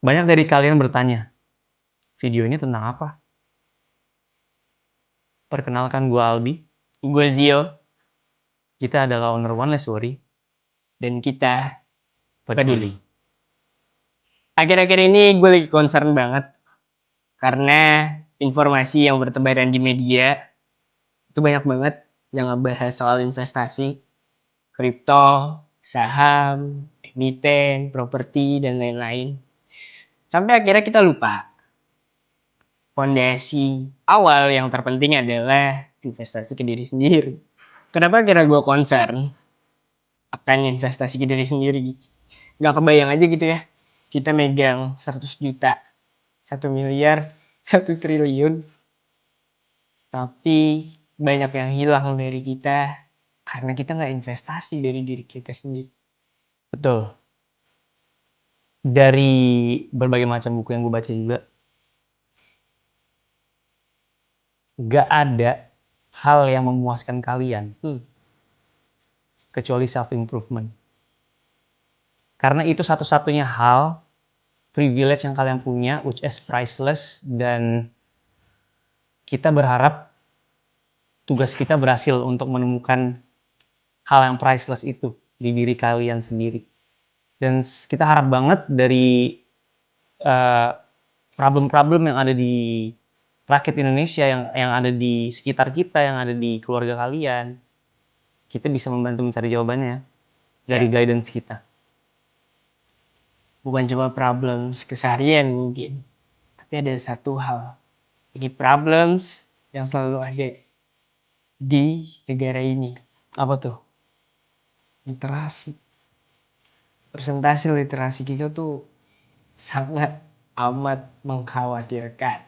Banyak dari kalian bertanya, video ini tentang apa? Perkenalkan, gue Albi. Gue Zio. Kita adalah owner One Less Worry. Dan kita Peduli. Akhir-akhir ini gue lagi concern banget. Karena informasi yang bertebaran di media itu banyak banget yang ngebahas soal investasi, kripto, saham, emiten, properti, dan lain-lain. Sampai akhirnya kita lupa. Fondasi awal yang terpenting adalah investasi ke diri sendiri. Kenapa akhirnya gue concern akan investasi ke diri sendiri? Gak kebayang aja gitu ya. Kita megang 100 juta, 1 miliar, 1 triliun. Tapi banyak yang hilang dari kita karena kita nggak investasi dari diri kita sendiri. Betul. Dari berbagai macam buku yang gue baca juga, gak ada hal yang memuaskan kalian kecuali self-improvement. Karena itu satu-satunya hal, privilege yang kalian punya, which is priceless, dan kita berharap tugas kita berhasil untuk menemukan hal yang priceless itu di diri kalian sendiri. Dan kita harap banget dari problem-problem yang ada di rakyat Indonesia, yang ada di sekitar kita, yang ada di keluarga kalian, kita bisa membantu mencari jawabannya dari guidance kita. Bukan cuma problems keseharian mungkin, tapi ada satu hal. Ini problems yang selalu ada di negara ini. Apa tuh? Literasi. Persentase literasi kita tuh sangat amat mengkhawatirkan.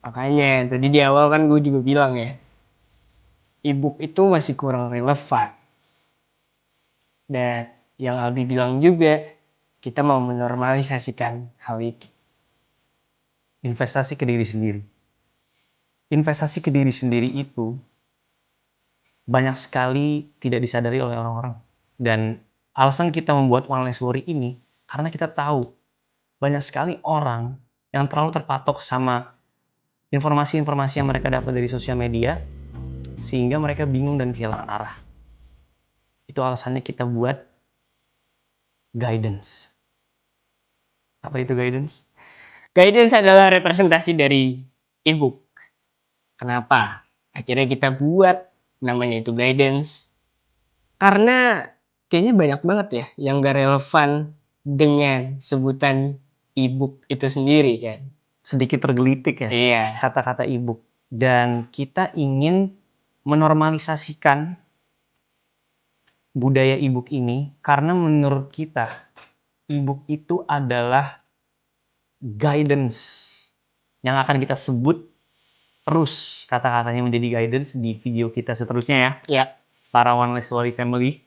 Makanya tadi di awal kan gue juga bilang ya, e-book itu masih kurang relevan. Dan yang Albi bilang juga, kita mau menormalisasikan hal itu. Investasi ke diri sendiri. Investasi ke diri sendiri itu banyak sekali tidak disadari oleh orang-orang. Dan alasan kita membuat One Less Worry ini, karena kita tahu banyak sekali orang yang terlalu terpatok sama informasi-informasi yang mereka dapat dari sosial media, sehingga mereka bingung dan kehilangan arah. Itu alasannya kita buat guidance. Apa itu guidance? Guidance adalah representasi dari e-book. Kenapa? Akhirnya kita buat namanya itu guidance. Karena kayaknya banyak banget ya yang gak relevan dengan sebutan e-book itu sendiri kan. Sedikit tergelitik ya Iya. kata-kata e-book. Dan kita ingin menormalisasikan budaya e-book ini karena menurut kita e-book itu adalah guidance yang akan kita sebut terus kata-katanya menjadi guidance di video kita seterusnya ya. Ya. Para One Less Worry Family.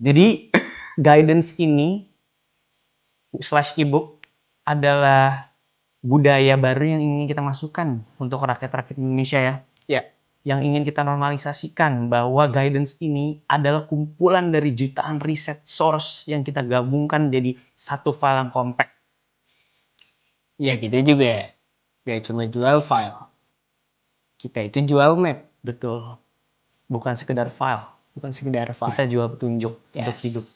Jadi guidance ini / e-book adalah budaya baru yang ingin kita masukkan untuk rakyat-rakyat Indonesia ya. Ya. Yang ingin kita normalisasikan bahwa guidance ini adalah kumpulan dari jutaan riset source yang kita gabungkan jadi satu file yang compact. Ya kita juga gak cuma jual file. Kita itu jual map. Betul. Bukan sekedar file. Bukan sekedar file. Kita jual petunjuk untuk hidup.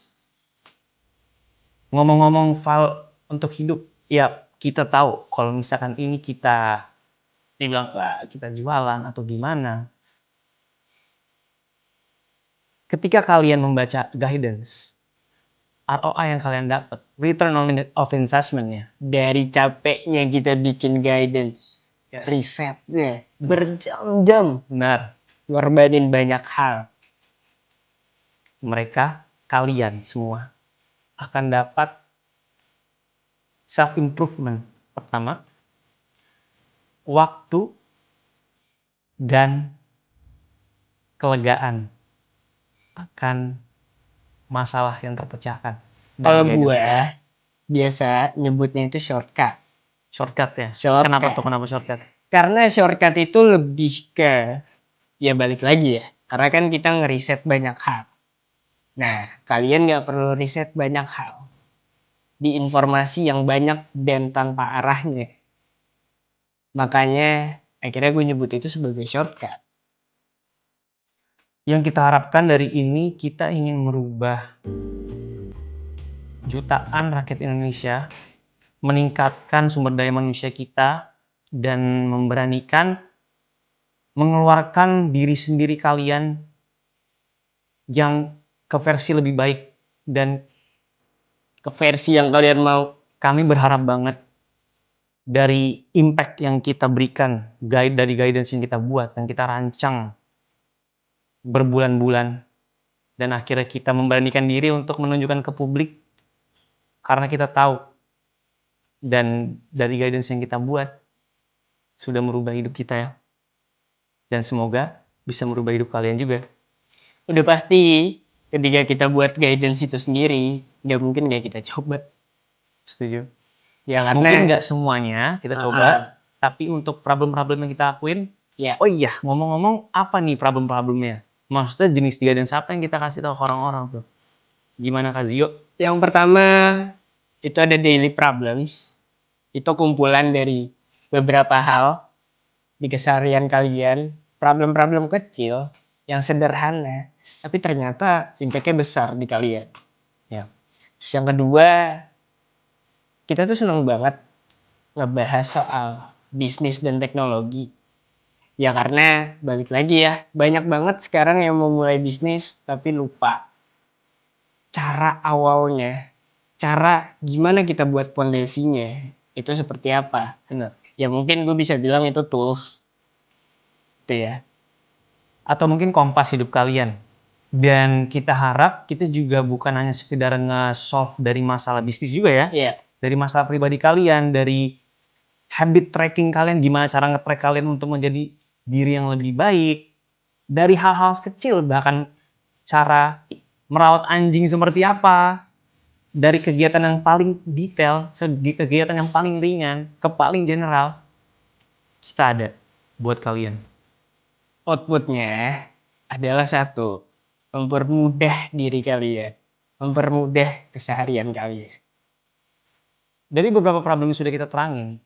Ngomong-ngomong file untuk hidup, ya kita tahu kalau misalkan ini kita dibilang kita jualan atau gimana. Ketika kalian membaca guidance, ROI yang kalian dapat, return of investment-nya, dari capeknya kita bikin guidance, risetnya berjam-jam, benar, ngorbanin banyak hal. mereka, kalian semua akan dapat self improvement. Pertama, waktu dan kelegaan akan masalah yang terpecahkan. Kalau gue biasa nyebutnya itu shortcut. Shortcut ya? Shortcut. Kenapa tuh? Kenapa shortcut? Karena shortcut itu lebih ke, ya balik lagi ya, karena kan kita ngeriset banyak hal. Nah, kalian gak perlu riset banyak hal. di informasi yang banyak dan tanpa arahnya. Makanya akhirnya gue nyebut itu sebagai shortcut. Yang kita harapkan dari ini, kita ingin merubah jutaan rakyat Indonesia, meningkatkan sumber daya manusia kita, dan memberanikan mengeluarkan diri sendiri kalian yang ke versi lebih baik. Dan Ke versi yang kalian mau. kami berharap banget dari impact yang kita berikan, dari guidance yang kita buat, yang kita rancang berbulan-bulan, dan akhirnya kita memberanikan diri untuk menunjukkan ke publik, karena kita tahu, dan dari guidance yang kita buat, sudah merubah hidup kita ya. Dan semoga bisa merubah hidup kalian juga. Udah pasti ketika kita buat guidance itu sendiri, nggak mungkin nggak kita coba. Setuju? Ya karena Mungkin nggak semuanya kita coba, tapi untuk problem-problem yang kita lakuin, ya. Oh iya, ngomong-ngomong, apa nih problem-problemnya? Maksudnya jenis guidance apa yang kita kasih tahu ke orang-orang tuh? Gimana Kak Zio? Yang pertama itu ada daily problems. Itu kumpulan dari beberapa hal di keseharian kalian, problem-problem kecil yang sederhana, tapi ternyata impact-nya besar di kalian. Ya. Terus yang kedua, kita tuh seneng banget ngebahas soal bisnis dan teknologi. Ya karena balik lagi ya, banyak banget sekarang yang mau mulai bisnis tapi lupa cara awalnya, cara gimana kita buat fondasinya itu seperti apa. Benar. Ya mungkin gue bisa bilang itu tools itu ya. Atau mungkin kompas hidup kalian. Dan kita harap kita juga bukan hanya sekedar nge-solve dari masalah bisnis juga ya. Iya. Dari masalah pribadi kalian, dari habit tracking kalian, gimana cara nge-track kalian untuk menjadi diri yang lebih baik. Dari hal-hal kecil, bahkan cara merawat anjing seperti apa. Dari kegiatan yang paling detail, segi kegiatan yang paling ringan, ke paling general, kita ada buat kalian. Outputnya adalah satu, mempermudah diri kalian, mempermudah keseharian kalian. Dari beberapa problem yang sudah kita terangin,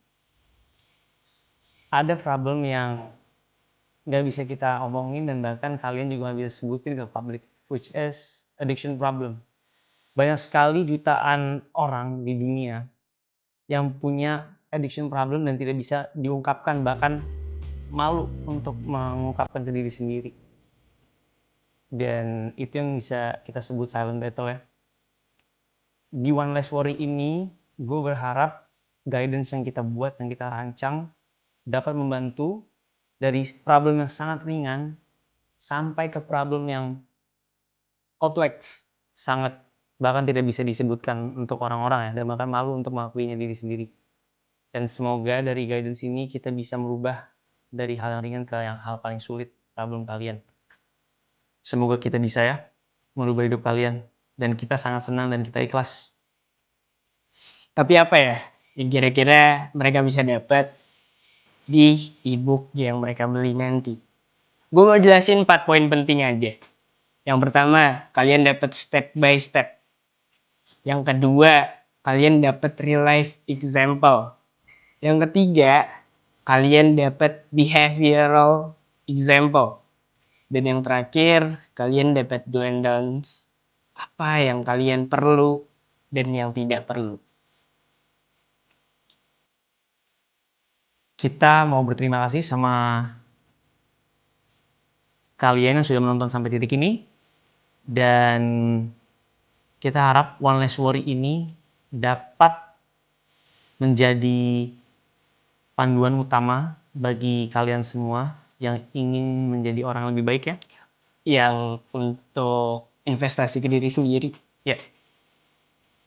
ada problem yang nggak bisa kita omongin dan bahkan kalian juga nggak bisa sebutin ke publik, which is addiction problem. Banyak sekali jutaan orang di dunia yang punya addiction problem dan tidak bisa diungkapkan, bahkan malu untuk mengungkapkan ke diri sendiri. Dan itu yang bisa kita sebut silent battle ya. Di One Less Worry ini, gue berharap guidance yang kita buat, yang kita rancang, dapat membantu dari problem yang sangat ringan sampai ke problem yang kompleks, sangat bahkan tidak bisa disebutkan untuk orang-orang ya, dan bahkan malu untuk mengakuinya diri sendiri. Dan semoga dari guidance ini kita bisa merubah dari hal yang ringan ke yang hal paling sulit problem kalian. Semoga kita bisa ya merubah hidup kalian, dan kita sangat senang dan kita ikhlas. Tapi apa ya yang kira-kira mereka bisa dapat di ebook yang mereka beli nanti? Gue mau jelasin 4 poin penting aja. Yang pertama, kalian dapat step by step. Yang kedua, kalian dapat real life example. Yang ketiga, kalian dapat behavioral example. Dan yang terakhir, kalian dapat do and don'ts. Apa yang kalian perlu dan yang tidak perlu. Kita mau berterima kasih sama kalian yang sudah menonton sampai titik ini, dan kita harap One Less Worry ini dapat menjadi panduan utama bagi kalian semua yang ingin menjadi orang yang lebih baik ya. Yang untuk investasi ke diri sendiri. Ya.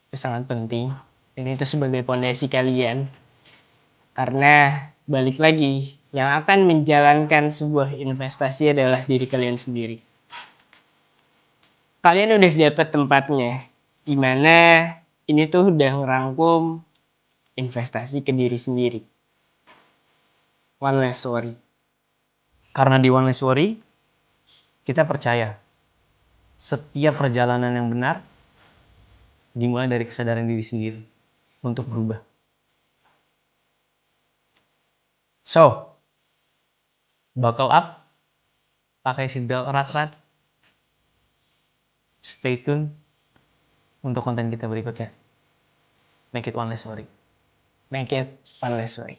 Itu sangat penting. Dan itu sebagai fondasi kalian. Karena balik lagi, yang akan menjalankan sebuah investasi adalah diri kalian sendiri. Kalian udah dapat tempatnya, dimana ini tuh udah ngerangkum investasi ke diri sendiri. One less worry. Karena di One Less Worry, kita percaya setiap perjalanan yang benar dimulai dari kesadaran diri sendiri. untuk berubah. So, buckle up, pakai seatbelt erat-erat, stay tune untuk konten kita berikutnya. Make it one less worry. Make it one less way.